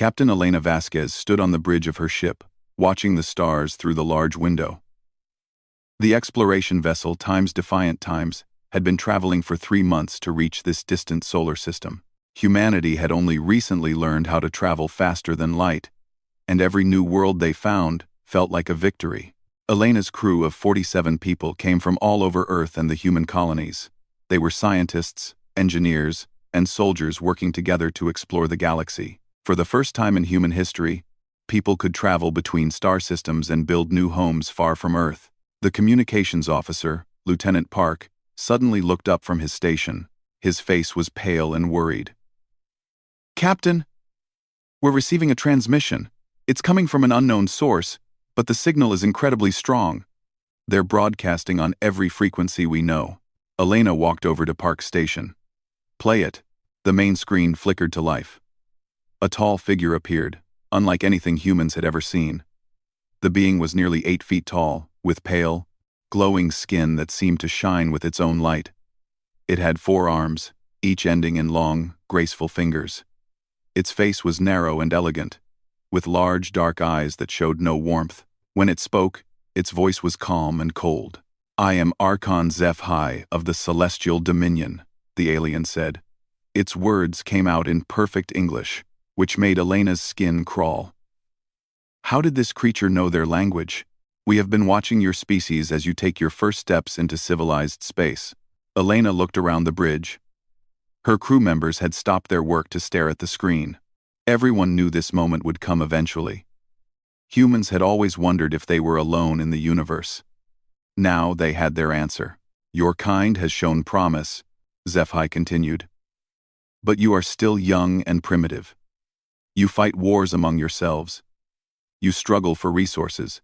Captain Elena Vasquez stood on the bridge of her ship, watching the stars through the large window. The exploration vessel Times Defiant Times had been traveling for 3 months to reach this distant solar system. Humanity had only recently learned how to travel faster than light, and every new world they found felt like a victory. Elena's crew of 47 people came from all over Earth and the human colonies. They were scientists, engineers, and soldiers working together to explore the galaxy. For the first time in human history, people could travel between star systems and build new homes far from Earth. The communications officer, Lieutenant Park, suddenly looked up from his station. His face was pale and worried. "Captain, we're receiving a transmission. It's coming from an unknown source, but the signal is incredibly strong. They're broadcasting on every frequency we know." Elena walked over to Park's station. "Play it." The main screen flickered to life. A tall figure appeared, unlike anything humans had ever seen. The being was nearly 8 feet tall, with pale, glowing skin that seemed to shine with its own light. It had 4 arms, each ending in long, graceful fingers. Its face was narrow and elegant, with large dark eyes that showed no warmth. When it spoke, its voice was calm and cold. "I am Archon Zeph-Hai of the Celestial Dominion," the alien said. Its words came out in perfect English, which made Elena's skin crawl. How did this creature know their language? "We have been watching your species as you take your first steps into civilized space." Elena looked around the bridge. Her crew members had stopped their work to stare at the screen. Everyone knew this moment would come eventually. Humans had always wondered if they were alone in the universe. Now they had their answer. "Your kind has shown promise," Zeph-Hai continued. "But you are still young and primitive. You fight wars among yourselves. You struggle for resources.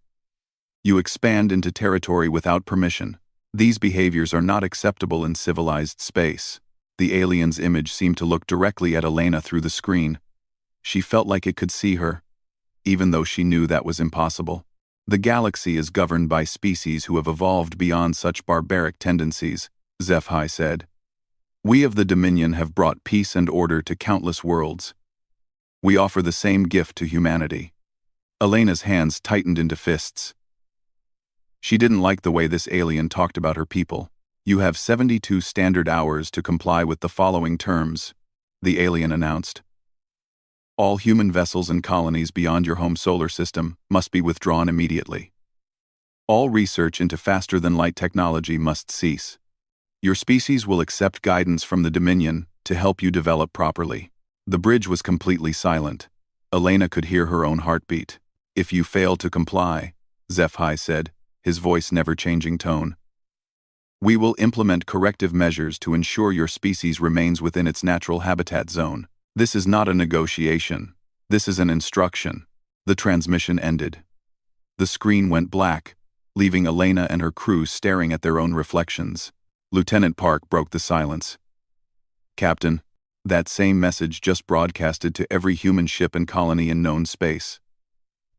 You expand into territory without permission. These behaviors are not acceptable in civilized space." The alien's image seemed to look directly at Elena through the screen. She felt like it could see her, even though she knew that was impossible. "The galaxy is governed by species who have evolved beyond such barbaric tendencies," Zeph-Hai said. "We of the Dominion have brought peace and order to countless worlds. We offer the same gift to humanity." Elena's hands tightened into fists. She didn't like the way this alien talked about her people. "You have 72 standard hours to comply with the following terms," the alien announced. "All human vessels and colonies beyond your home solar system must be withdrawn immediately. All research into faster-than-light technology must cease. Your species will accept guidance from the Dominion to help you develop properly." The bridge was completely silent. Elena could hear her own heartbeat. "If you fail to comply," Zeph-Hai said, his voice never changing tone, "we will implement corrective measures to ensure your species remains within its natural habitat zone. This is not a negotiation. This is an instruction." The transmission ended. The screen went black, leaving Elena and her crew staring at their own reflections. Lieutenant Park broke the silence. "Captain, that same message just broadcasted to every human ship and colony in known space.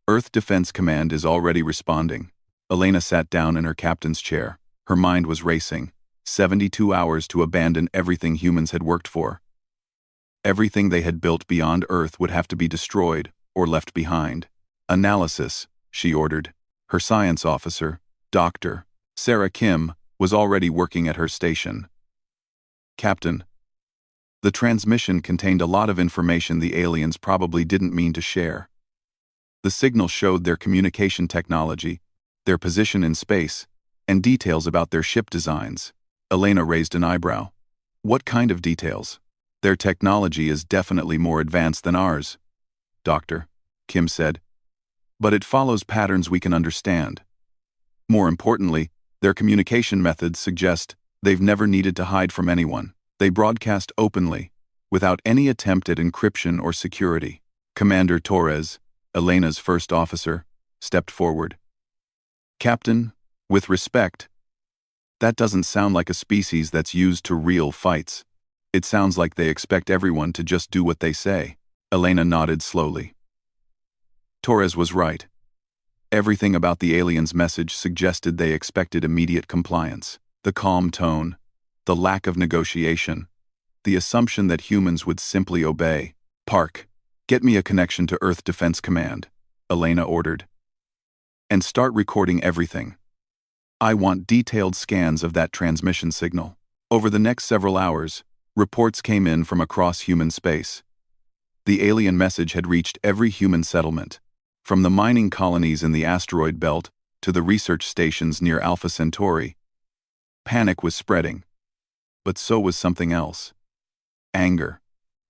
Earth Defense Command is already responding." Elena sat down in her captain's chair. Her mind was racing. 72 hours to abandon everything humans had worked for. Everything they had built beyond Earth would have to be destroyed or left behind. "Analysis," she ordered. Her science officer, Dr. Sarah Kim, was already working at her station. "Captain, the transmission contained a lot of information the aliens probably didn't mean to share. The signal showed their communication technology, their position in space, and details about their ship designs." Elena raised an eyebrow. "What kind of details?" "Their technology is definitely more advanced than ours," Dr. Kim said. "But it follows patterns we can understand. More importantly, their communication methods suggest they've never needed to hide from anyone. They broadcast openly, without any attempt at encryption or security." Commander Torres, Elena's first officer, stepped forward. "Captain, with respect, that doesn't sound like a species that's used to real fights. It sounds like they expect everyone to just do what they say." Elena nodded slowly. Torres was right. Everything about the aliens' message suggested they expected immediate compliance. The calm tone, the lack of negotiation, the assumption that humans would simply obey. "Park, Get me a connection to Earth Defense Command, Elena ordered. And start recording everything. I want detailed scans of that transmission signal. Over the next several hours, reports came in from across human space. The alien message had reached every human settlement, from the mining colonies in the asteroid belt to the research stations near Alpha Centauri. Panic was spreading. But so was something else. Anger.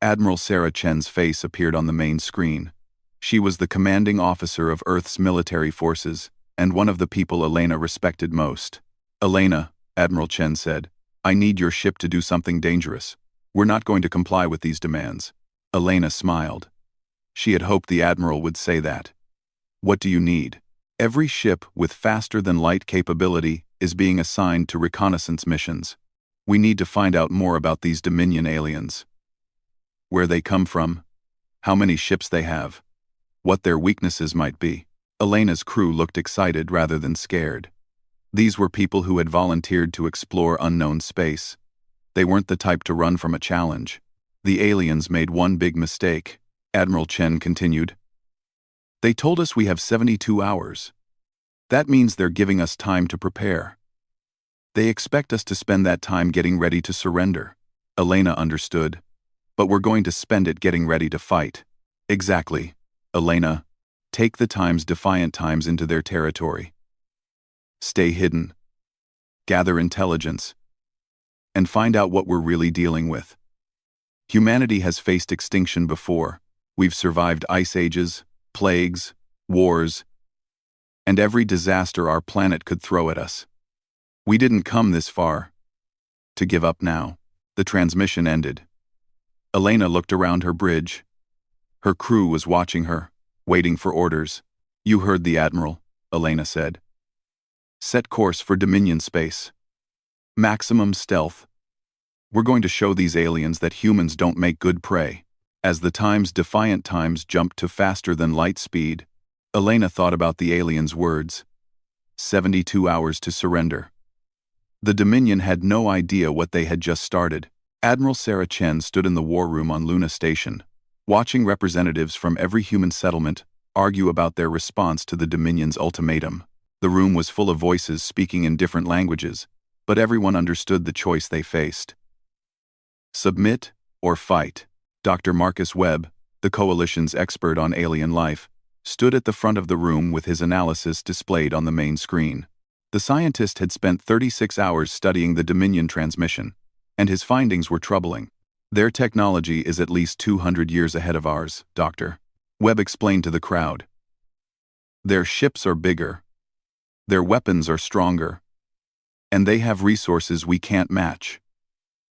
Admiral Sarah Chen's face appeared on the main screen. She was the commanding officer of Earth's military forces, and one of the people Elena respected most. Elena, Admiral Chen said, I need your ship to do something dangerous. We're not going to comply with these demands. Elena smiled. She had hoped the Admiral would say that. What do you need? Every ship with faster-than-light capability is being assigned to reconnaissance missions. We need to find out more about these Dominion aliens. Where they come from, how many ships they have, what their weaknesses might be. Elena's crew looked excited rather than scared. These were people who had volunteered to explore unknown space. They weren't the type to run from a challenge. The aliens made one big mistake, Admiral Chen continued. They told us we have 72 hours. That means they're giving us time to prepare. They expect us to spend that time getting ready to surrender. Elena understood. But we're going to spend it getting ready to fight. Exactly. Elena, take the Defiant Times into their territory. Stay hidden. Gather intelligence. And find out what we're really dealing with. Humanity has faced extinction before. We've survived ice ages, plagues, wars, and every disaster our planet could throw at us. We didn't come this far to give up now. The transmission ended. Elena looked around her bridge. Her crew was watching her, waiting for orders. You heard the Admiral, Elena said. Set course for Dominion space. Maximum stealth. We're going to show these aliens that humans don't make good prey. As the Defiant Times jumped to faster-than-light speed, Elena thought about the aliens' words. 72 hours to surrender. The Dominion had no idea what they had just started. Admiral Sarah Chen stood in the war room on Luna Station, watching representatives from every human settlement argue about their response to the Dominion's ultimatum. The room was full of voices speaking in different languages, but everyone understood the choice they faced. Submit or fight. Dr. Marcus Webb, the Coalition's expert on alien life, stood at the front of the room with his analysis displayed on the main screen. The scientist had spent 36 hours studying the Dominion transmission, and his findings were troubling. Their technology is at least 200 years ahead of ours, Doctor. Webb explained to the crowd. Their ships are bigger. Their weapons are stronger. And they have resources we can't match.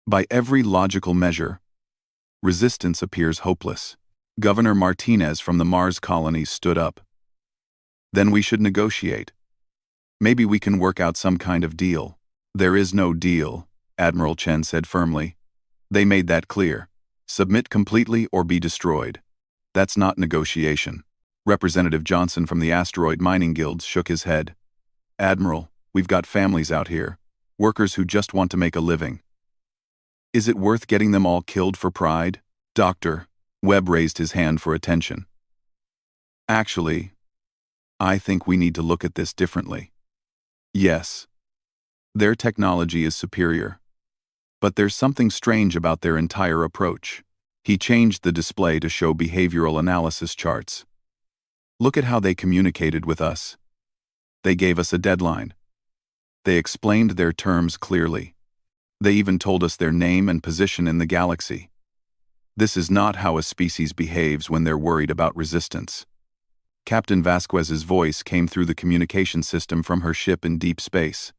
By every logical measure, resistance appears hopeless. Governor Martinez from the Mars colonies stood up. Then we should negotiate. Maybe we can work out some kind of deal. There is no deal, Admiral Chen said firmly. They made that clear. Submit completely or be destroyed. That's not negotiation. Representative Johnson from the asteroid mining guilds shook his head. Admiral, we've got families out here. Workers who just want to make a living. Is it worth getting them all killed for pride? Doctor, Webb raised his hand for attention. Actually, I think we need to look at this differently. Yes, their technology is superior. But there's something strange about their entire approach. He changed the display to show behavioral analysis charts. Look at how they communicated with us. They gave us a deadline. They explained their terms clearly. They even told us their name and position in the galaxy. This is not how a species behaves when they're worried about resistance. Captain Vasquez's voice came through the communication system from her ship in deep space.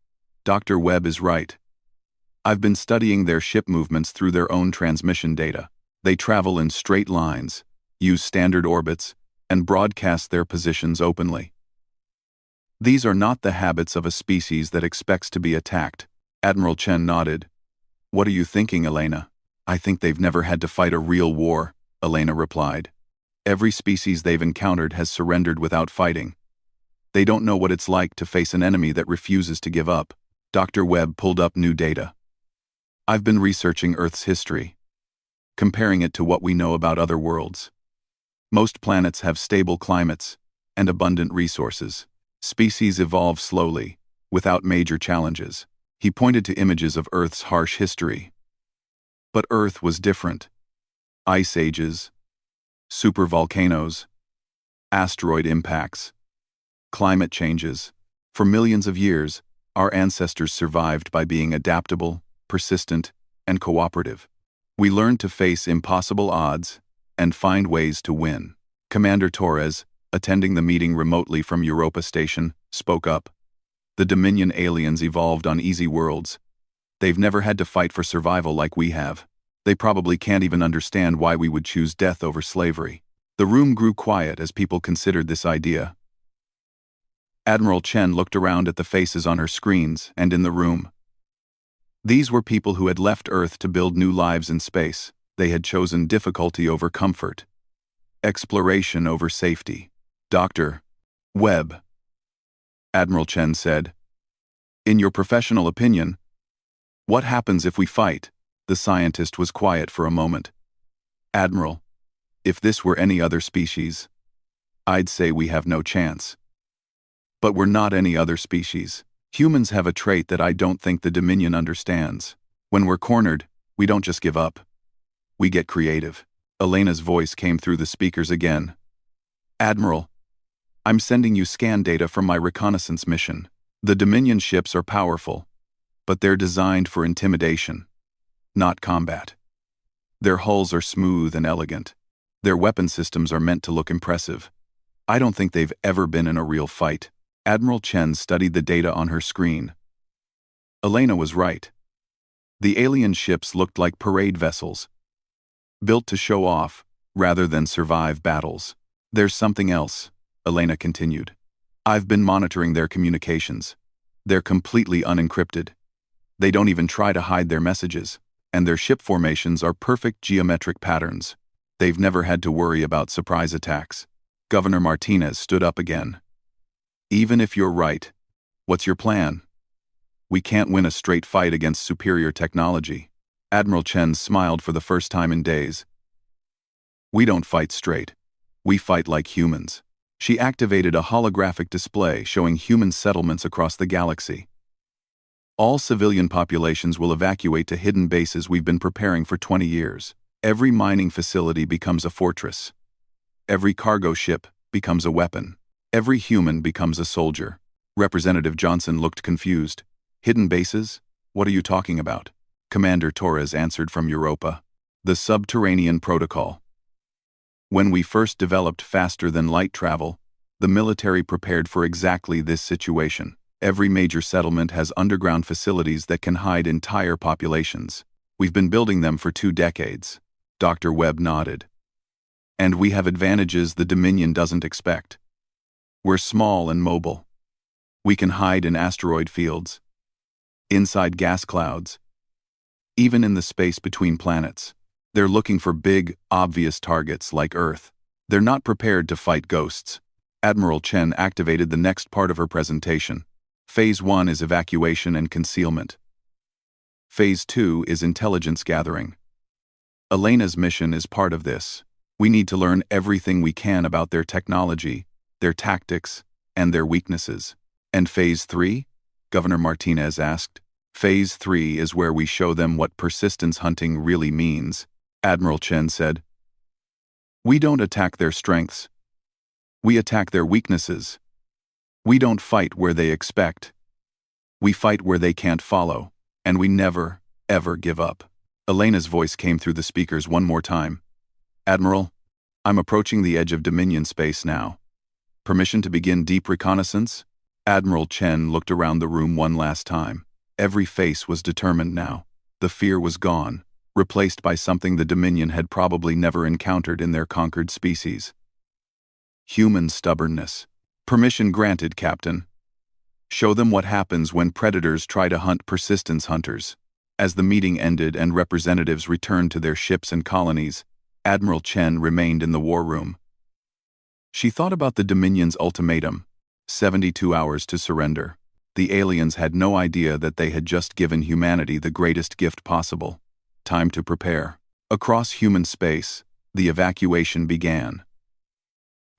Dr. Webb is right. I've been studying their ship movements through their own transmission data. They travel in straight lines, use standard orbits, and broadcast their positions openly. These are not the habits of a species that expects to be attacked. Admiral Chen nodded. What are you thinking, Elena? I think they've never had to fight a real war, Elena replied. Every species they've encountered has surrendered without fighting. They don't know what it's like to face an enemy that refuses to give up. Dr. Webb pulled up new data. I've been researching Earth's history, comparing it to what we know about other worlds. Most planets have stable climates and abundant resources. Species evolve slowly, without major challenges. He pointed to images of Earth's harsh history. But Earth was different. Ice ages, supervolcanoes, asteroid impacts, climate changes. For millions of years, our ancestors survived by being adaptable, persistent, and cooperative. We learned to face impossible odds and find ways to win. Commander Torres, attending the meeting remotely from Europa Station, spoke up. The Dominion aliens evolved on easy worlds. They've never had to fight for survival like we have. They probably can't even understand why we would choose death over slavery. The room grew quiet as people considered this idea. Admiral Chen looked around at the faces on her screens and in the room. These were people who had left Earth to build new lives in space. They had chosen difficulty over comfort, exploration over safety. Dr. Webb, Admiral Chen said, in your professional opinion, what happens if we fight? The scientist was quiet for a moment. Admiral, if this were any other species, I'd say we have no chance. But we're not any other species. Humans have a trait that I don't think the Dominion understands. When we're cornered, we don't just give up. We get creative. Elena's voice came through the speakers again. Admiral, I'm sending you scan data from my reconnaissance mission. The Dominion ships are powerful, but they're designed for intimidation, not combat. Their hulls are smooth and elegant. Their weapon systems are meant to look impressive. I don't think they've ever been in a real fight. Admiral Chen studied the data on her screen. Elena was right. The alien ships looked like parade vessels, built to show off rather than survive battles. There's something else, Elena continued. I've been monitoring their communications. They're completely unencrypted. They don't even try to hide their messages, and their ship formations are perfect geometric patterns. They've never had to worry about surprise attacks. Governor Martinez stood up again. Even if you're right, what's your plan? We can't win a straight fight against superior technology. Admiral Chen smiled for the first time in days. We don't fight straight. We fight like humans. She activated a holographic display showing human settlements across the galaxy. All civilian populations will evacuate to hidden bases we've been preparing for 20 years. Every mining facility becomes a fortress. Every cargo ship becomes a weapon. Every human becomes a soldier. Representative Johnson looked confused. Hidden bases? What are you talking about? Commander Torres answered from Europa. The subterranean protocol. When we first developed faster-than-light travel, the military prepared for exactly this situation. Every major settlement has underground facilities that can hide entire populations. We've been building them for 2 decades. Dr. Webb nodded. And we have advantages the Dominion doesn't expect. We're small and mobile. We can hide in asteroid fields, inside gas clouds, even in the space between planets. They're looking for big, obvious targets like Earth. They're not prepared to fight ghosts. Admiral Chen activated the next part of her presentation. Phase 1 is evacuation and concealment. Phase 2 is intelligence gathering. Elena's mission is part of this. We need to learn everything we can about their technology, their tactics, and their weaknesses. And Phase 3? Governor Martinez asked. Phase 3 is where we show them what persistence hunting really means, Admiral Chen said. We don't attack their strengths. We attack their weaknesses. We don't fight where they expect. We fight where they can't follow, and we never, ever give up. Elena's voice came through the speakers one more time. Admiral, I'm approaching the edge of Dominion space now. Permission to begin deep reconnaissance? Admiral Chen looked around the room one last time. Every face was determined now. The fear was gone, replaced by something the Dominion had probably never encountered in their conquered species. Human stubbornness. Permission granted, Captain. Show them what happens when predators try to hunt persistence hunters. As the meeting ended and representatives returned to their ships and colonies, Admiral Chen remained in the war room. She thought about the Dominion's ultimatum, 72 hours to surrender. The aliens had no idea that they had just given humanity the greatest gift possible, time to prepare. Across human space, the evacuation began.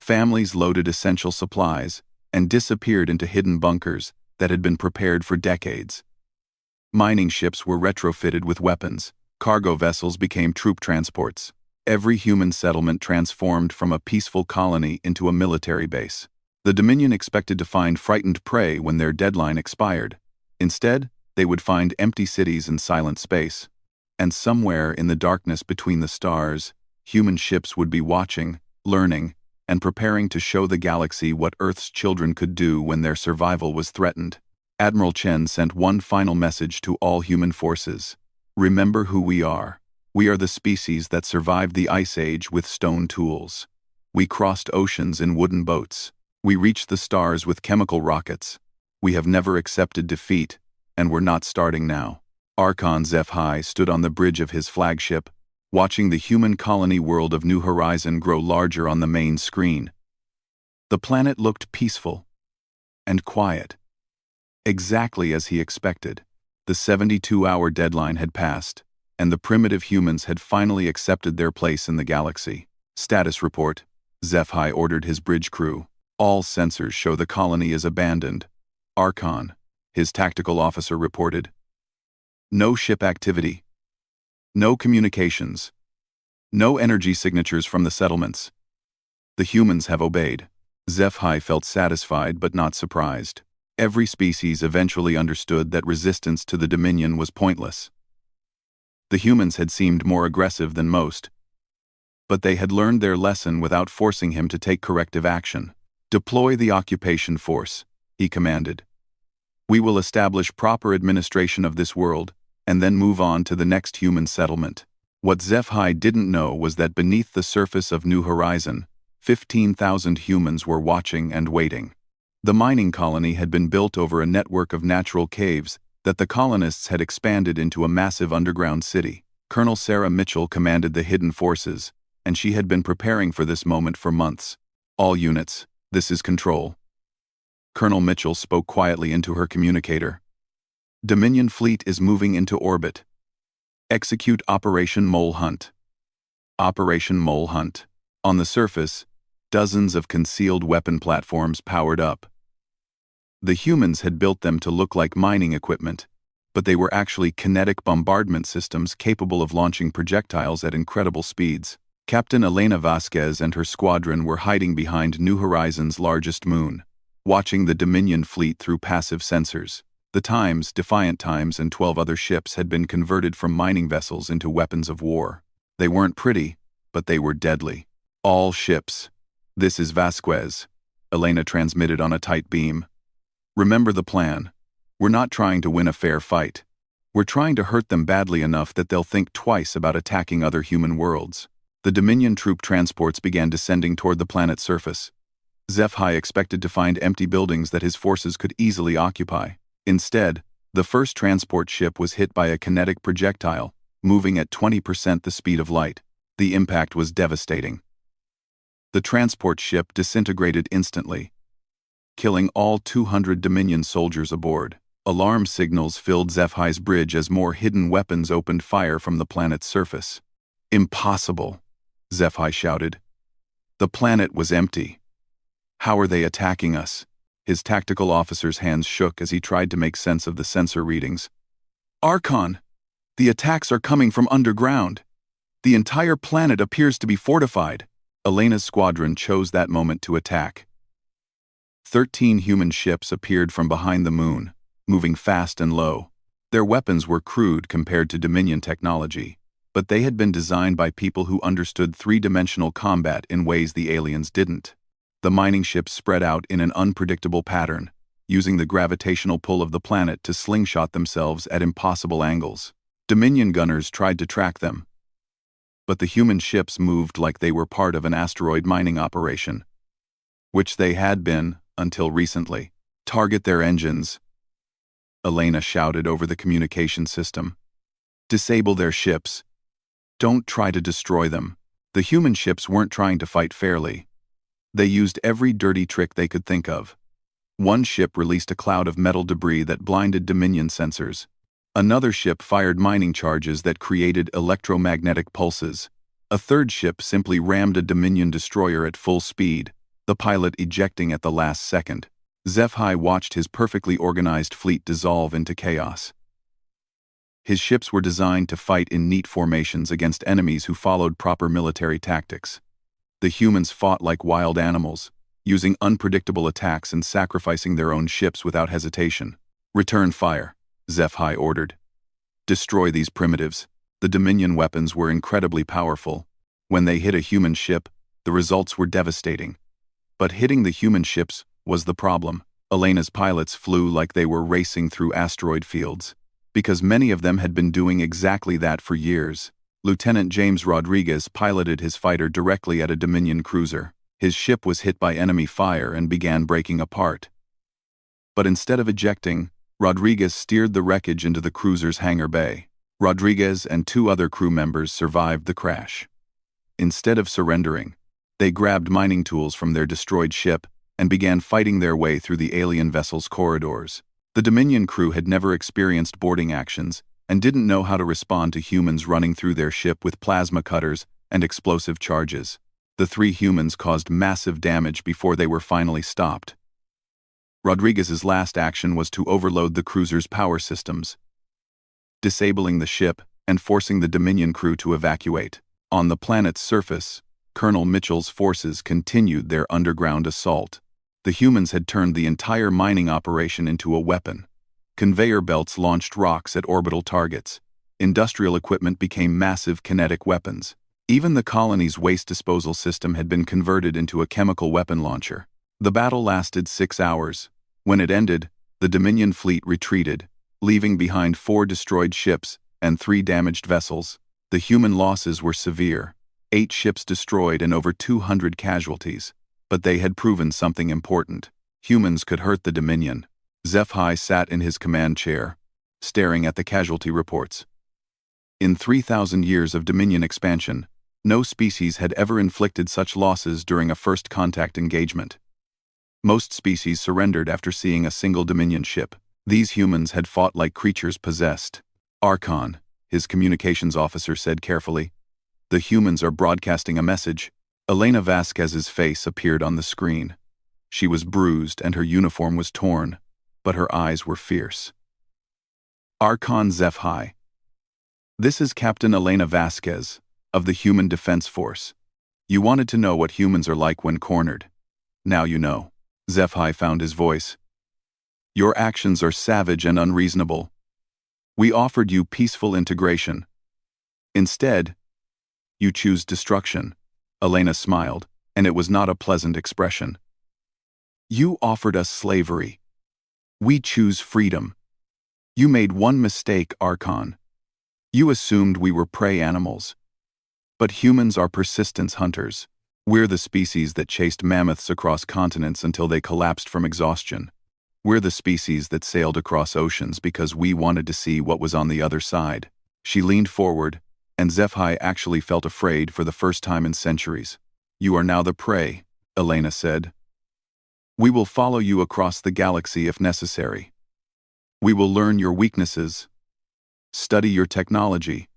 Families loaded essential supplies and disappeared into hidden bunkers that had been prepared for decades. Mining ships were retrofitted with weapons. Cargo vessels became troop transports. Every human settlement transformed from a peaceful colony into a military base. The Dominion expected to find frightened prey when their deadline expired. Instead, they would find empty cities and silent space. And somewhere in the darkness between the stars, human ships would be watching, learning, and preparing to show the galaxy what Earth's children could do when their survival was threatened. Admiral Chen sent one final message to all human forces. Remember who we are. We are the species that survived the Ice Age with stone tools. We crossed oceans in wooden boats. We reached the stars with chemical rockets. We have never accepted defeat, and we're not starting now. Archon HFY stood on the bridge of his flagship, watching the human colony world of New Horizon grow larger on the main screen. The planet looked peaceful and quiet, exactly as he expected. The 72-hour deadline had passed, and the primitive humans had finally accepted their place in the galaxy. Status report. HFY ordered his bridge crew. All sensors show the colony is abandoned. Archon, his tactical officer, reported. No ship activity. No communications. No energy signatures from the settlements. The humans have obeyed. HFY felt satisfied but not surprised. Every species eventually understood that resistance to the Dominion was pointless. The humans had seemed more aggressive than most, but they had learned their lesson without forcing him to take corrective action. Deploy the occupation force, he commanded. We will establish proper administration of this world, and then move on to the next human settlement. What HFY didn't know was that beneath the surface of New Horizon, 15,000 humans were watching and waiting. The mining colony had been built over a network of natural caves that the colonists had expanded into a massive underground city. Colonel Sarah Mitchell commanded the hidden forces, and she had been preparing for this moment for months. All units, this is Control. Colonel Mitchell spoke quietly into her communicator. Dominion fleet is moving into orbit. Execute Operation Mole Hunt. Operation Mole Hunt. On the surface, dozens of concealed weapon platforms powered up. The humans had built them to look like mining equipment, but they were actually kinetic bombardment systems capable of launching projectiles at incredible speeds. Captain Elena Vasquez and her squadron were hiding behind New Horizon's largest moon, watching the Dominion fleet through passive sensors. The Times, Defiant Times, and 12 other ships had been converted from mining vessels into weapons of war. They weren't pretty, but they were deadly. All ships. This is Vasquez, Elena transmitted on a tight beam. Remember the plan. We're not trying to win a fair fight. We're trying to hurt them badly enough that they'll think twice about attacking other human worlds. The Dominion troop transports began descending toward the planet's surface. HFY expected to find empty buildings that his forces could easily occupy. Instead, the first transport ship was hit by a kinetic projectile, moving at 20% the speed of light. The impact was devastating. The transport ship disintegrated instantly, killing all 200 Dominion soldiers aboard. Alarm signals filled HFY's bridge as more hidden weapons opened fire from the planet's surface. Impossible, HFY shouted. The planet was empty. How are they attacking us? His tactical officer's hands shook as he tried to make sense of the sensor readings. Archon, the attacks are coming from underground. The entire planet appears to be fortified. Elena's squadron chose that moment to attack. 13 human ships appeared from behind the moon, moving fast and low. Their weapons were crude compared to Dominion technology, but they had been designed by people who understood three-dimensional combat in ways the aliens didn't. The mining ships spread out in an unpredictable pattern, using the gravitational pull of the planet to slingshot themselves at impossible angles. Dominion gunners tried to track them, but the human ships moved like they were part of an asteroid mining operation, which they had been until recently. Target their engines, Elena shouted over the communication system. Disable their ships. Don't try to destroy them. The human ships weren't trying to fight fairly. They used every dirty trick they could think of. One ship released a cloud of metal debris that blinded Dominion sensors. Another ship fired mining charges that created electromagnetic pulses. A third ship simply rammed a Dominion destroyer at full speed, the pilot ejecting at the last second. HFY watched his perfectly organized fleet dissolve into chaos. His ships were designed to fight in neat formations against enemies who followed proper military tactics. The humans fought like wild animals, using unpredictable attacks and sacrificing their own ships without hesitation. "Return fire," HFY ordered. "Destroy these primitives." The Dominion weapons were incredibly powerful. When they hit a human ship, the results were devastating. But hitting the human ships was the problem. Elena's pilots flew like they were racing through asteroid fields, because many of them had been doing exactly that for years. Lieutenant James Rodriguez piloted his fighter directly at a Dominion cruiser. His ship was hit by enemy fire and began breaking apart. But instead of ejecting, Rodriguez steered the wreckage into the cruiser's hangar bay. Rodriguez and 2 other crew members survived the crash. Instead of surrendering, they grabbed mining tools from their destroyed ship and began fighting their way through the alien vessel's corridors. The Dominion crew had never experienced boarding actions and didn't know how to respond to humans running through their ship with plasma cutters and explosive charges. The 3 humans caused massive damage before they were finally stopped. Rodriguez's last action was to overload the cruiser's power systems, disabling the ship and forcing the Dominion crew to evacuate. On the planet's surface, Colonel Mitchell's forces continued their underground assault. The humans had turned the entire mining operation into a weapon. Conveyor belts launched rocks at orbital targets. Industrial equipment became massive kinetic weapons. Even the colony's waste disposal system had been converted into a chemical weapon launcher. The battle lasted 6 hours. When it ended, the Dominion fleet retreated, leaving behind 4 destroyed ships and 3 damaged vessels. The human losses were severe: 8 ships destroyed and over 200 casualties. But they had proven something important. Humans could hurt the Dominion. HFY sat in his command chair, staring at the casualty reports. In 3,000 years of Dominion expansion, no species had ever inflicted such losses during a first contact engagement. Most species surrendered after seeing a single Dominion ship. These humans had fought like creatures possessed. "Archon," his communications officer said carefully. "The humans are broadcasting a message." Elena Vasquez's face appeared on the screen. She was bruised and her uniform was torn, but her eyes were fierce. "Archon HFY. This is Captain Elena Vasquez, of the Human Defense Force. You wanted to know what humans are like when cornered. Now you know." HFY found his voice. "Your actions are savage and unreasonable. We offered you peaceful integration. Instead, you choose destruction." Elena smiled, and it was not a pleasant expression. "You offered us slavery. We choose freedom. You made one mistake, Archon. You assumed we were prey animals. But humans are persistence hunters. We're the species that chased mammoths across continents until they collapsed from exhaustion. We're the species that sailed across oceans because we wanted to see what was on the other side." She leaned forward, and HFY actually felt afraid for the first time in centuries. "You are now the prey," Elena said. "We will follow you across the galaxy if necessary. We will learn your weaknesses, study your technology,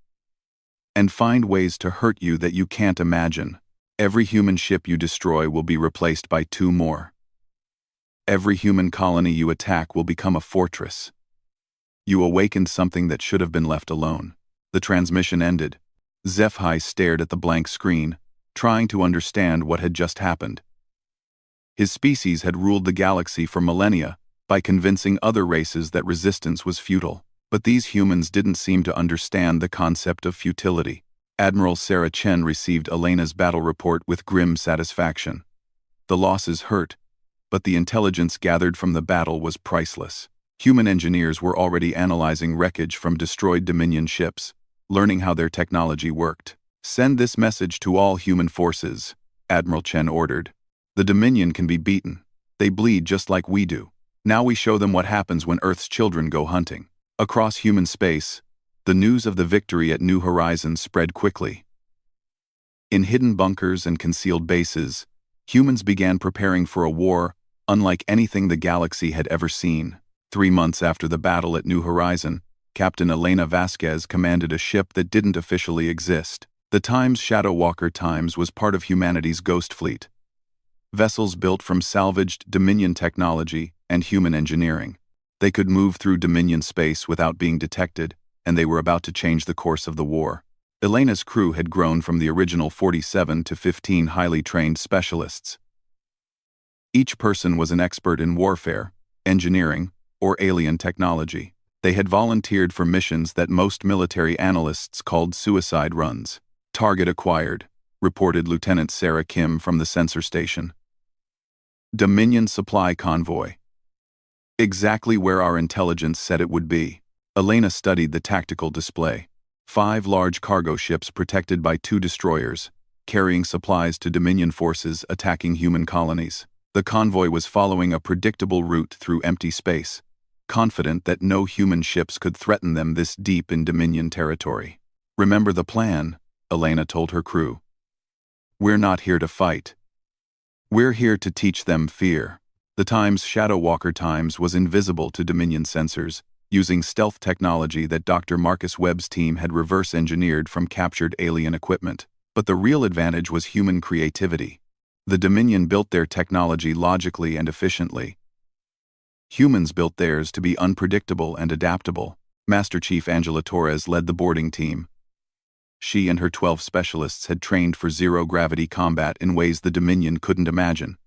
and find ways to hurt you that you can't imagine. Every human ship you destroy will be replaced by 2 more. Every human colony you attack will become a fortress." You awakened something that should have been left alone. The transmission ended. HFY stared at the blank screen, trying to understand what had just happened. His species had ruled the galaxy for millennia by convincing other races that resistance was futile. But these humans didn't seem to understand the concept of futility. Admiral Sarah Chen received Elena's battle report with grim satisfaction. The losses hurt, but the intelligence gathered from the battle was priceless. Human engineers were already analyzing wreckage from destroyed Dominion ships, learning how their technology worked. "Send this message to all human forces," Admiral Chen ordered. "The Dominion can be beaten. They bleed just like we do. Now we show them what happens when Earth's children go hunting." Across human space, the news of the victory at New Horizons spread quickly. In hidden bunkers and concealed bases, humans began preparing for a war unlike anything the galaxy had ever seen. 3 months after the battle at New Horizon, Captain Elena Vasquez commanded a ship that didn't officially exist. The Times Shadow Walker Times was part of humanity's ghost fleet. vessels built from salvaged Dominion technology and human engineering. They could move through Dominion space without being detected, and they were about to change the course of the war. Elena's crew had grown from the original 47 to 15 highly trained specialists. Each person was an expert in warfare, engineering, or alien technology. They had volunteered for missions that most military analysts called suicide runs. Target acquired, reported Lieutenant Sarah Kim from the sensor station. Dominion supply convoy. Exactly where our intelligence said it would be. Elena studied the tactical display. 5 large cargo ships protected by 2 destroyers, carrying supplies to Dominion forces attacking human colonies. The convoy was following a predictable route through empty space, confident that no human ships could threaten them this deep in Dominion territory. "Remember the plan," Elena told her crew. "We're not here to fight. We're here to teach them fear." The Times Shadow Walker Times was invisible to Dominion sensors, using stealth technology that Dr. Marcus Webb's team had reverse-engineered from captured alien equipment. But the real advantage was human creativity. The Dominion built their technology logically and efficiently. Humans built theirs to be unpredictable and adaptable. Master Chief Angela Torres led the boarding team. She and her 12 specialists had trained for zero-gravity combat in ways the Dominion couldn't imagine.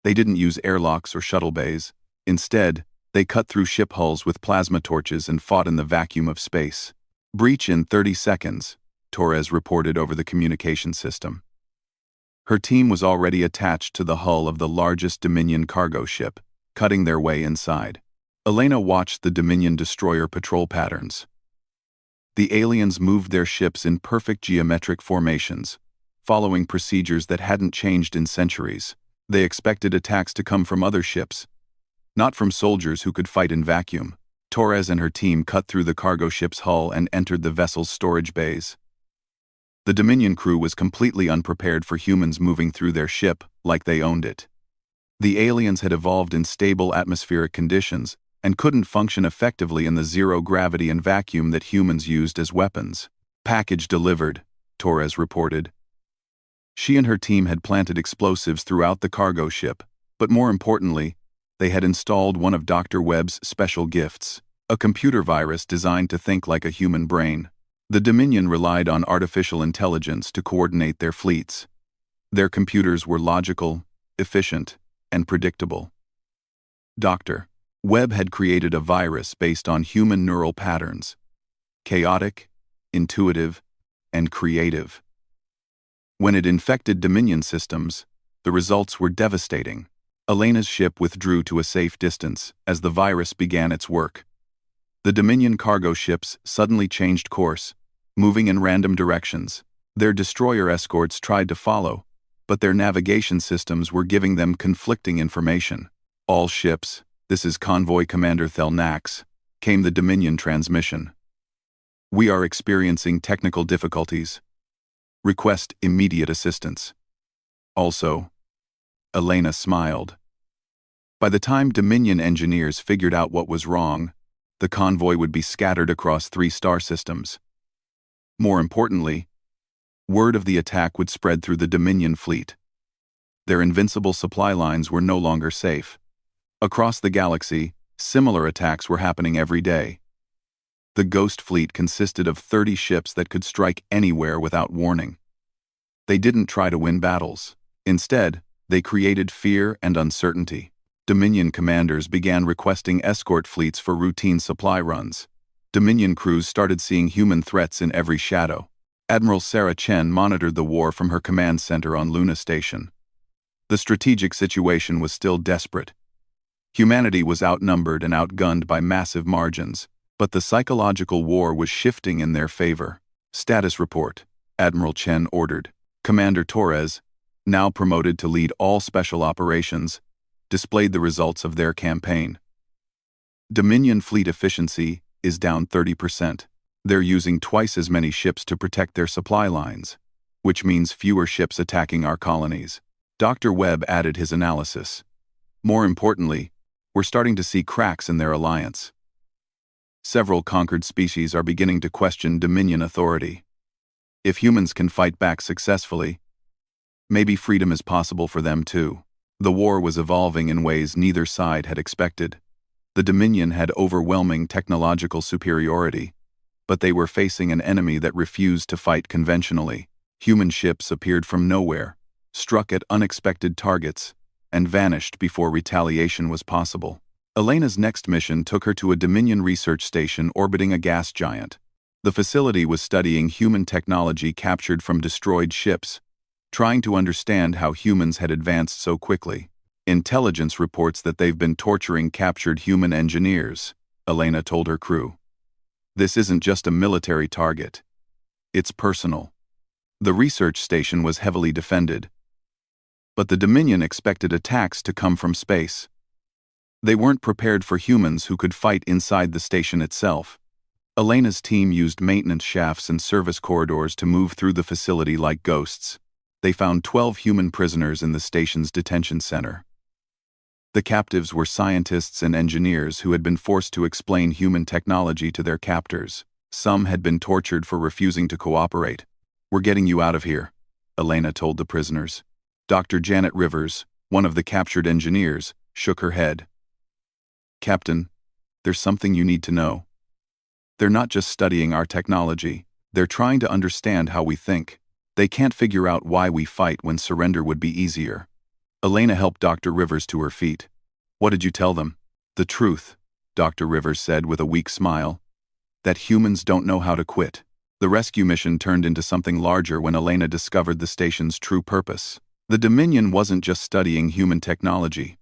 They didn't use airlocks or shuttle bays. Instead, they cut through ship hulls with plasma torches and fought in the vacuum of space. "Breach in 30 seconds, Torres reported over the communication system. Her team was already attached to the hull of the largest Dominion cargo ship, cutting their way inside. Elena watched the Dominion destroyer patrol patterns. The aliens moved their ships in perfect geometric formations, following procedures that hadn't changed in centuries. They expected attacks to come from other ships, not from soldiers who could fight in vacuum. Torres and her team cut through the cargo ship's hull and entered the vessel's storage bays. The Dominion crew was completely unprepared for humans moving through their ship like they owned it. The aliens had evolved in stable atmospheric conditions and couldn't function effectively in the zero gravity and vacuum that humans used as weapons. "Package delivered," Torres reported. She and her team had planted explosives throughout the cargo ship, but more importantly, they had installed one of Dr. Webb's special gifts, a computer virus designed to think like a human brain. The Dominion relied on artificial intelligence to coordinate their fleets. Their computers were logical, efficient, and predictable. Dr. Webb had created a virus based on human neural patterns: chaotic, intuitive, and creative. When it infected Dominion systems, the results were devastating. Elena's ship withdrew to a safe distance as the virus began its work. The Dominion cargo ships suddenly changed course, moving in random directions. Their destroyer escorts tried to follow, but their navigation systems were giving them conflicting information. "All ships, this is Convoy Commander Thelnax," came the Dominion transmission. "We are experiencing technical difficulties. Request immediate assistance." Also, Elena smiled. By the time Dominion engineers figured out what was wrong, the convoy would be scattered across 3 star systems. More importantly, word of the attack would spread through the Dominion fleet. Their invincible supply lines were no longer safe. Across the galaxy, similar attacks were happening every day. The Ghost Fleet consisted of 30 ships that could strike anywhere without warning. They didn't try to win battles. Instead, they created fear and uncertainty. Dominion commanders began requesting escort fleets for routine supply runs. Dominion crews started seeing human threats in every shadow. Admiral Sarah Chen monitored the war from her command center on Luna Station. The strategic situation was still desperate. Humanity was outnumbered and outgunned by massive margins, but the psychological war was shifting in their favor. "Status report," Admiral Chen ordered. Commander Torres, now promoted to lead all special operations, displayed the results of their campaign. Dominion fleet efficiency is down 30%. They're using twice as many ships to protect their supply lines, which means fewer ships attacking our colonies. Dr. Webb added his analysis. "More importantly, we're starting to see cracks in their alliance. Several conquered species are beginning to question Dominion authority. If humans can fight back successfully, maybe freedom is possible for them too." The war was evolving in ways neither side had expected. The Dominion had overwhelming technological superiority, but they were facing an enemy that refused to fight conventionally. Human ships appeared from nowhere, struck at unexpected targets, and vanished before retaliation was possible. Elena's next mission took her to a Dominion research station orbiting a gas giant. The facility was studying human technology captured from destroyed ships, trying to understand how humans had advanced so quickly. Intelligence reports that they've been torturing captured human engineers, Elena told her crew. This isn't just a military target. It's personal. The research station was heavily defended, but the Dominion expected attacks to come from space. They weren't prepared for humans who could fight inside the station itself. Elena's team used maintenance shafts and service corridors to move through the facility like ghosts. They found 12 human prisoners in the station's detention center. The captives were scientists and engineers who had been forced to explain human technology to their captors. Some had been tortured for refusing to cooperate. "We're getting you out of here," Elena told the prisoners. Dr. Janet Rivers, one of the captured engineers, shook her head. "Captain, there's something you need to know. They're not just studying our technology, they're trying to understand how we think. They can't figure out why we fight when surrender would be easier." Elena helped Dr. Rivers to her feet. "What did you tell them?" "The truth," Dr. Rivers said with a weak smile. "That humans don't know how to quit." The rescue mission turned into something larger when Elena discovered the station's true purpose. The Dominion wasn't just studying human technology.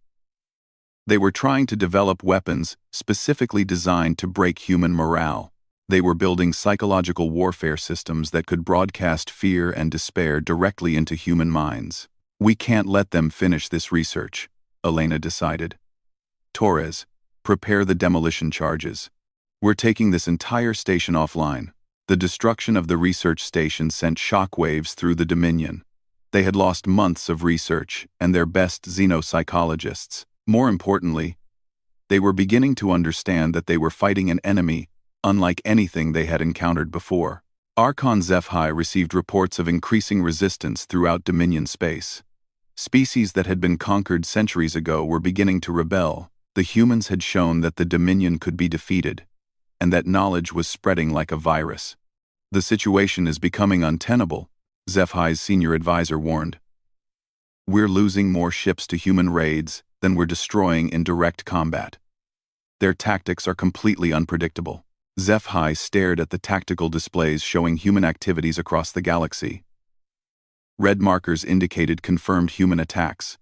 They were trying to develop weapons specifically designed to break human morale. They were building psychological warfare systems that could broadcast fear and despair directly into human minds. "We can't let them finish this research," Elena decided. "Torres, prepare the demolition charges. We're taking this entire station offline." The destruction of the research station sent shockwaves through the Dominion. They had lost months of research and their best xenopsychologists. More importantly, they were beginning to understand that they were fighting an enemy unlike anything they had encountered before. Archon Zephi received reports of increasing resistance throughout Dominion space. Species that had been conquered centuries ago were beginning to rebel. The humans had shown that the Dominion could be defeated, and that knowledge was spreading like a virus. "The situation is becoming untenable," Zephi's senior advisor warned. "We're losing more ships to human raids than we're destroying in direct combat. Their tactics are completely unpredictable." Zephi stared at the tactical displays showing human activities across the galaxy. Red markers indicated confirmed human attacks.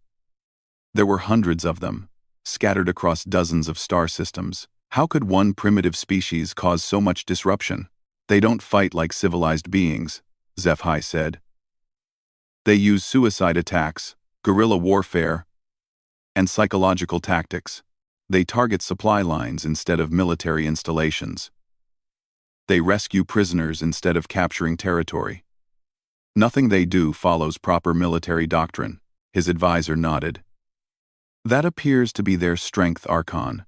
There were hundreds of them, scattered across dozens of star systems. How could one primitive species cause so much disruption? "They don't fight like civilized beings," Zephi said. "They use suicide attacks, guerrilla warfare, and psychological tactics. They target supply lines instead of military installations. They rescue prisoners instead of capturing territory. Nothing they do follows proper military doctrine," his advisor nodded. "That appears to be their strength, Archon.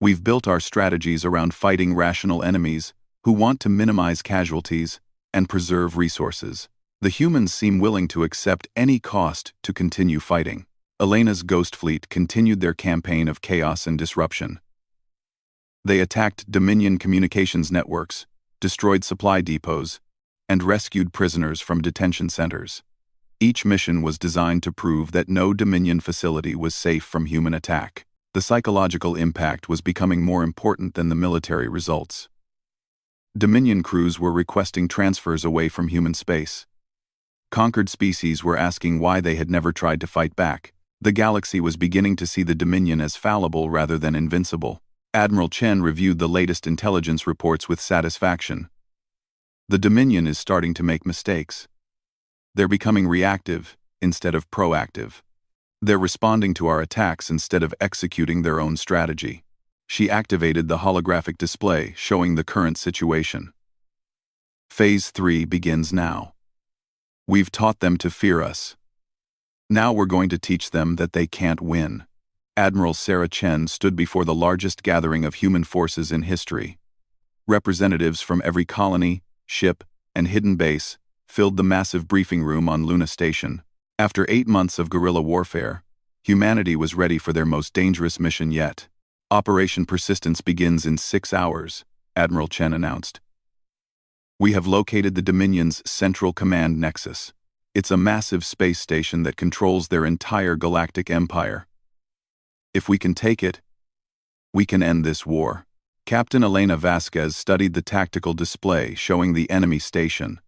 We've built our strategies around fighting rational enemies who want to minimize casualties and preserve resources. The humans seem willing to accept any cost to continue fighting." Elena's Ghost Fleet continued their campaign of chaos and disruption. They attacked Dominion communications networks, destroyed supply depots, and rescued prisoners from detention centers. Each mission was designed to prove that no Dominion facility was safe from human attack. The psychological impact was becoming more important than the military results. Dominion crews were requesting transfers away from human space. Conquered species were asking why they had never tried to fight back. The galaxy was beginning to see the Dominion as fallible rather than invincible. Admiral Chen reviewed the latest intelligence reports with satisfaction. "The Dominion is starting to make mistakes. They're becoming reactive instead of proactive. They're responding to our attacks instead of executing their own strategy." She activated the holographic display showing the current situation. "Phase 3 begins now. We've taught them to fear us. Now we're going to teach them that they can't win." Admiral Sarah Chen stood before the largest gathering of human forces in history. Representatives from every colony, ship, and hidden base filled the massive briefing room on Luna Station. After 8 months of guerrilla warfare, Humanity was ready for their most dangerous mission yet. Operation Persistence begins in 6 hours, Admiral Chen announced. We have located the Dominion's Central Command Nexus. It's a massive space station that controls their entire galactic empire. If we can take it, we can end this war. Captain Elena Vasquez studied the tactical display showing the enemy station.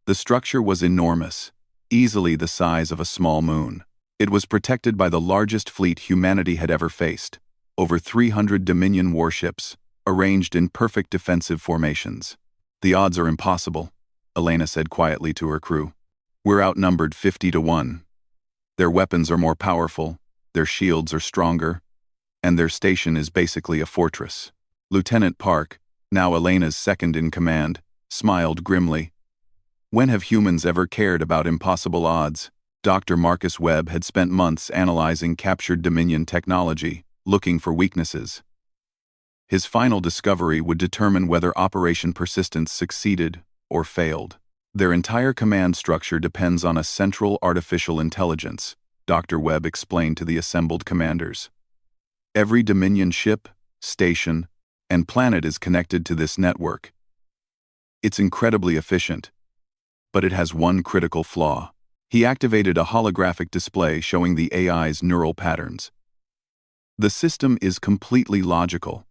The structure was enormous, easily the size of a small moon. It was protected by the largest fleet humanity had ever faced, over 300 Dominion warships, arranged in perfect defensive formations. The odds are impossible, Elena said quietly to her crew. We're outnumbered 50-1. Their weapons are more powerful, their shields are stronger, and their station is basically a fortress. Lieutenant Park, now Elena's second in command, smiled grimly. When have humans ever cared about impossible odds? Dr. Marcus Webb had spent months analyzing captured Dominion technology, looking for weaknesses. His final discovery would determine whether Operation Persistence succeeded or failed. Their entire command structure depends on a central artificial intelligence, Dr. Webb explained to the assembled commanders. Every Dominion ship, station, and planet is connected to this network. It's incredibly efficient, but it has one critical flaw. He activated a holographic display showing the AI's neural patterns. The system is completely logical.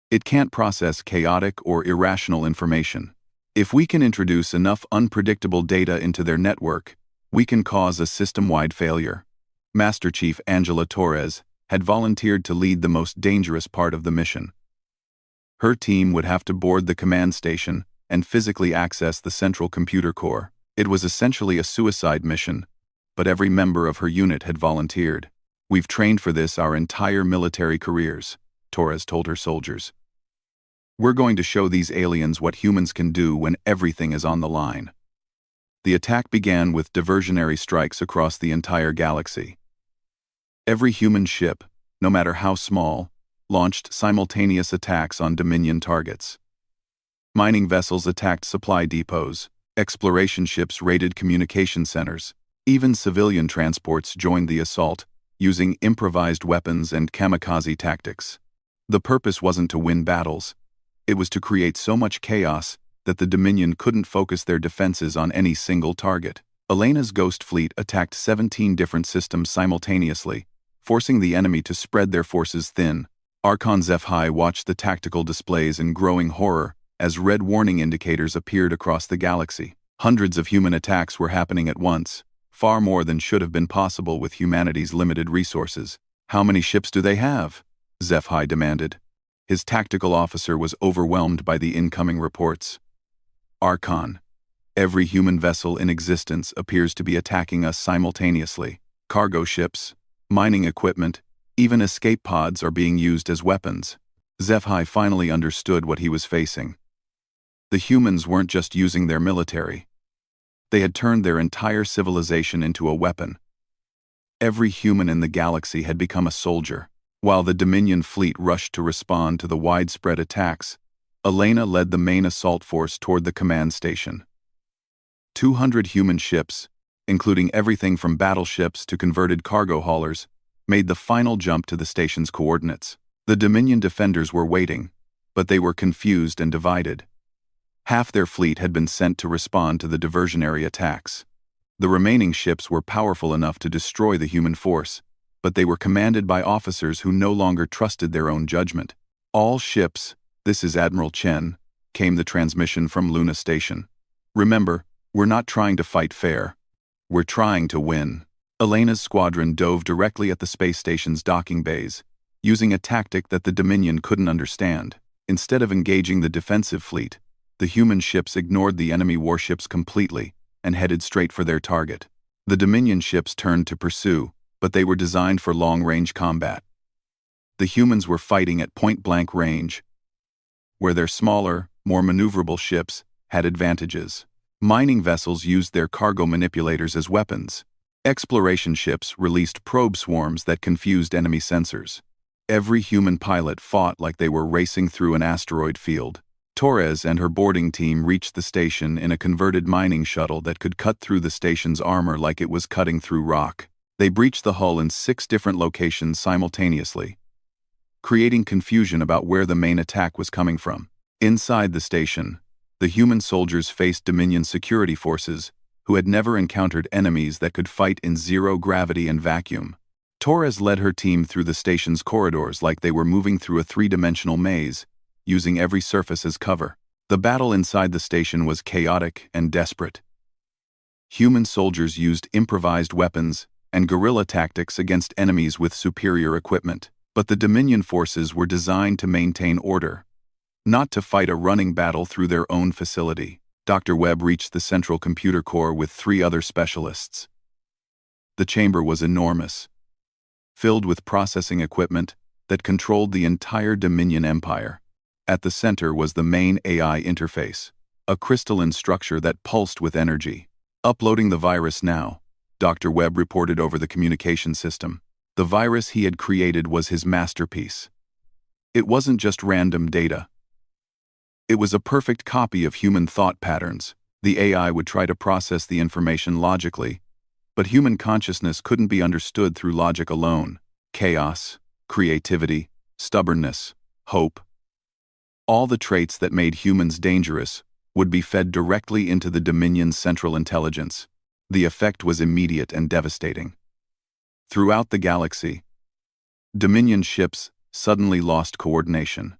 It can't process chaotic or irrational information. If we can introduce enough unpredictable data into their network, we can cause a system-wide failure. Master Chief Angela Torres had volunteered to lead the most dangerous part of the mission. Her team would have to board the command station and physically access the central computer core. It was essentially a suicide mission, but every member of her unit had volunteered. We've trained for this our entire military careers, Torres told her soldiers. We're going to show these aliens what humans can do when everything is on the line. The attack began with diversionary strikes across the entire galaxy. Every human ship, no matter how small, launched simultaneous attacks on Dominion targets. Mining vessels attacked supply depots, exploration ships raided communication centers, even civilian transports joined the assault, using improvised weapons and kamikaze tactics. The purpose wasn't to win battles. It was to create so much chaos that the Dominion couldn't focus their defenses on any single target. Elena's Ghost Fleet attacked 17 different systems simultaneously, forcing the enemy to spread their forces thin. Archon's HFY watched the tactical displays in growing horror as red warning indicators appeared across the galaxy. Hundreds of human attacks were happening at once, far more than should have been possible with humanity's limited resources. How many ships do they have? HFY demanded. His tactical officer was overwhelmed by the incoming reports. Archon, every human vessel in existence appears to be attacking us simultaneously. Cargo ships, mining equipment, even escape pods are being used as weapons. HFY finally understood what he was facing. The humans weren't just using their military. They had turned their entire civilization into a weapon. Every human in the galaxy had become a soldier. While the Dominion fleet rushed to respond to the widespread attacks, Elena led the main assault force toward the command station. 200 human ships, including everything from battleships to converted cargo haulers, made the final jump to the station's coordinates. The Dominion defenders were waiting, but they were confused and divided. Half their fleet had been sent to respond to the diversionary attacks. The remaining ships were powerful enough to destroy the human force, but they were commanded by officers who no longer trusted their own judgment. All ships, this is Admiral Chen, came the transmission from Luna Station. Remember, we're not trying to fight fair. We're trying to win. Elena's squadron dove directly at the space station's docking bays, using a tactic that the Dominion couldn't understand. Instead of engaging the defensive fleet, the human ships ignored the enemy warships completely and headed straight for their target. The Dominion ships turned to pursue, but they were designed for long-range combat. The humans were fighting at point-blank range, where their smaller, more maneuverable ships had advantages. Mining vessels used their cargo manipulators as weapons. Exploration ships released probe swarms that confused enemy sensors. Every human pilot fought like they were racing through an asteroid field. Torres and her boarding team reached the station in a converted mining shuttle that could cut through the station's armor like it was cutting through rock. They breached the hull in 6 different locations simultaneously, creating confusion about where the main attack was coming from. Inside the station, the human soldiers faced Dominion security forces who had never encountered enemies that could fight in zero gravity and vacuum. Torres led her team through the station's corridors like they were moving through a 3-dimensional maze, using every surface as cover. The battle inside the station was chaotic and desperate. Human soldiers used improvised weapons and guerrilla tactics against enemies with superior equipment. But the Dominion forces were designed to maintain order, not to fight a running battle through their own facility. Dr. Webb reached the central computer core with 3 other specialists. The chamber was enormous, filled with processing equipment that controlled the entire Dominion Empire. At the center was the main AI interface, a crystalline structure that pulsed with energy. Uploading the virus now, Dr. Webb reported over the communication system. The virus he had created was his masterpiece. It wasn't just random data. It was a perfect copy of human thought patterns. The AI would try to process the information logically, but human consciousness couldn't be understood through logic alone. Chaos, creativity, stubbornness, hope. All the traits that made humans dangerous would be fed directly into the Dominion's central intelligence. The effect was immediate and devastating. Throughout the galaxy, Dominion ships suddenly lost coordination.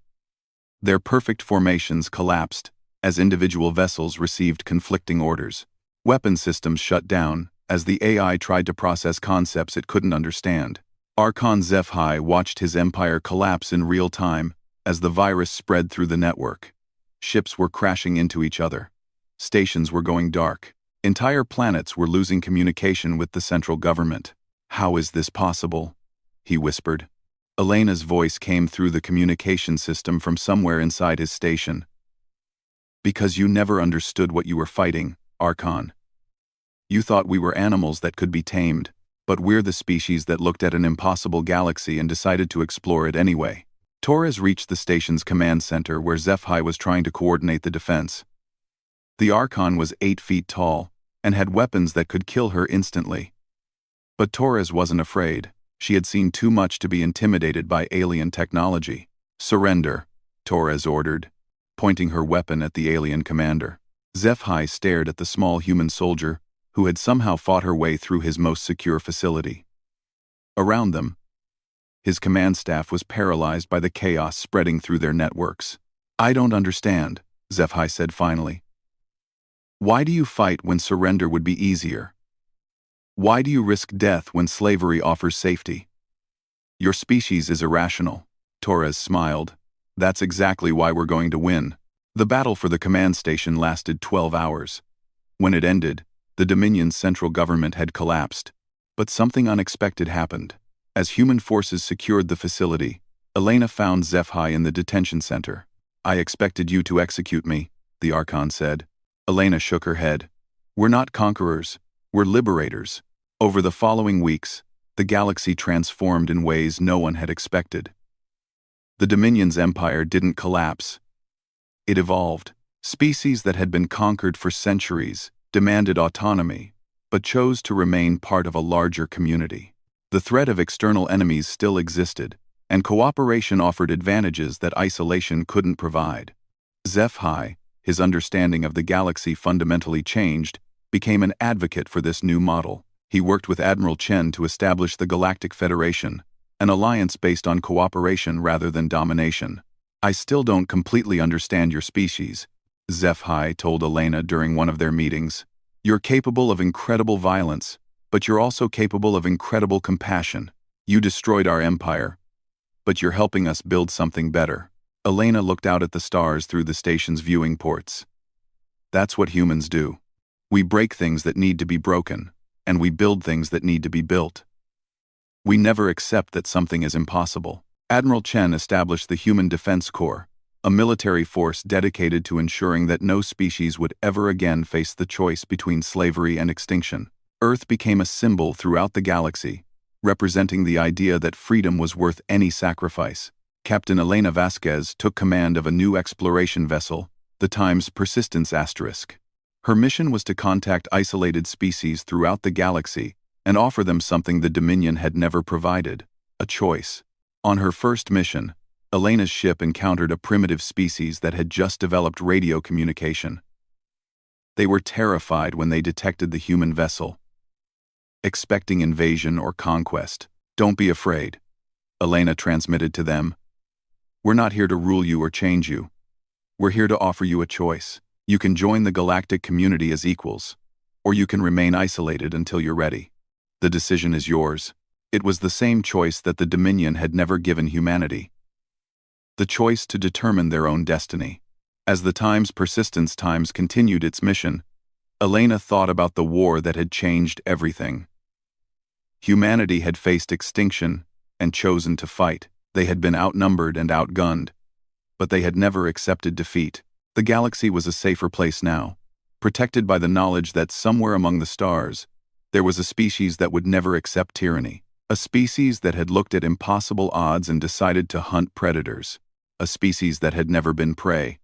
Their perfect formations collapsed as individual vessels received conflicting orders. Weapon systems shut down as the AI tried to process concepts it couldn't understand. Archon HFY watched his empire collapse in real time as the virus spread through the network. Ships were crashing into each other. Stations were going dark. Entire planets were losing communication with the central government. "How is this possible?" he whispered. Elena's voice came through the communication system from somewhere inside his station. "Because you never understood what you were fighting, Archon. You thought we were animals that could be tamed, but we're the species that looked at an impossible galaxy and decided to explore it anyway." Torres reached the station's command center where HFY was trying to coordinate the defense. The Archon was 8 feet tall and had weapons that could kill her instantly. But Torres wasn't afraid. She had seen too much to be intimidated by alien technology. "Surrender," Torres ordered, pointing her weapon at the alien commander. HFY stared at the small human soldier who had somehow fought her way through his most secure facility. Around them, his command staff was paralyzed by the chaos spreading through their networks. "I don't understand," HFY said finally. "Why do you fight when surrender would be easier? Why do you risk death when slavery offers safety? Your species is irrational." Torres smiled. "That's exactly why we're going to win." The battle for the command station lasted 12 hours. When it ended, the Dominion's central government had collapsed. But something unexpected happened. As human forces secured the facility, Elena found HFY in the detention center. "I expected you to execute me," the Archon said. Elena shook her head. "We're not conquerors, we're liberators." Over the following weeks, the galaxy transformed in ways no one had expected. The Dominion's empire didn't collapse. It evolved. Species that had been conquered for centuries demanded autonomy, but chose to remain part of a larger community. The threat of external enemies still existed, and cooperation offered advantages that isolation couldn't provide. HFY, his understanding of the galaxy fundamentally changed, became an advocate for this new model. He worked with Admiral Chen to establish the Galactic Federation, an alliance based on cooperation rather than domination. "I still don't completely understand your species," HFY told Elena during one of their meetings. "You're capable of incredible violence, but you're also capable of incredible compassion. You destroyed our empire, but you're helping us build something better." Elena looked out at the stars through the station's viewing ports. "That's what humans do. We break things that need to be broken, and we build things that need to be built. We never accept that something is impossible." Admiral Chen established the Human Defense Corps, a military force dedicated to ensuring that no species would ever again face the choice between slavery and extinction. Earth became a symbol throughout the galaxy, representing the idea that freedom was worth any sacrifice. Captain Elena Vasquez took command of a new exploration vessel, the Times Persistence ***. Her mission was to contact isolated species throughout the galaxy and offer them something the Dominion had never provided: a choice. On her first mission, Elena's ship encountered a primitive species that had just developed radio communication. They were terrified when they detected the human vessel, expecting invasion or conquest. "Don't be afraid," Elena transmitted to them. "We're not here to rule you or change you. We're here to offer you a choice. You can join the galactic community as equals, or you can remain isolated until you're ready. The decision is yours." It was the same choice that the Dominion had never given humanity: the choice to determine their own destiny. As the Persistence Times continued its mission, Elena thought about the war that had changed everything. Humanity had faced extinction and chosen to fight. They had been outnumbered and outgunned, but they had never accepted defeat. The galaxy was a safer place now, protected by the knowledge that somewhere among the stars, there was a species that would never accept tyranny. A species that had looked at impossible odds and decided to hunt predators. A species that had never been prey,